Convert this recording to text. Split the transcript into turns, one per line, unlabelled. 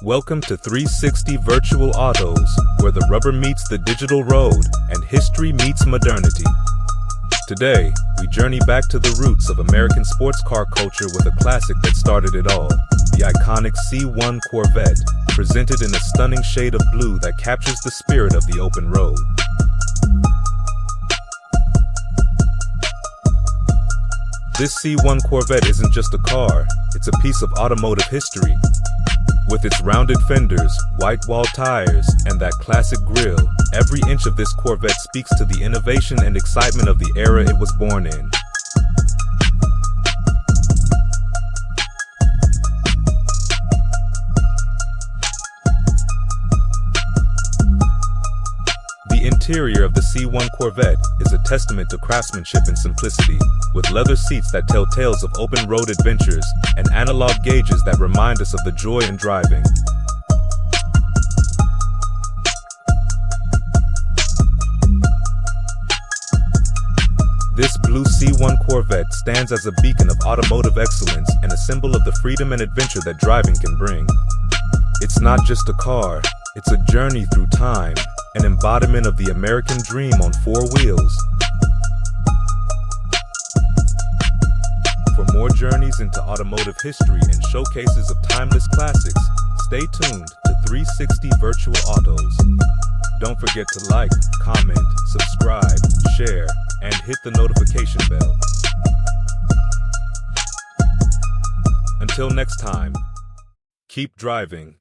Welcome to 360 Virtual Autos, where the rubber meets the digital road and history meets modernity. Today, we journey back to the roots of American sports car culture with a classic that started it all, the iconic C1 Corvette, presented in a stunning shade of blue that captures the spirit of the open road. This C1 Corvette isn't just a car, it's a piece of automotive history. With its rounded fenders, white wall tires, and that classic grille, every inch of this Corvette speaks to the innovation and excitement of the era it was born in. The interior of the C1 Corvette is a testament to craftsmanship and simplicity, with leather seats that tell tales of open road adventures and analog gauges that remind us of the joy in driving. This blue C1 Corvette stands as a beacon of automotive excellence and a symbol of the freedom and adventure that driving can bring. It's not just a car, it's a journey through time, an embodiment of the American dream on four wheels. For more journeys into automotive history and showcases of timeless classics, stay tuned to 360 Virtual Autos. Don't forget to like, comment, subscribe, share, and hit the notification bell. Until next time, keep driving.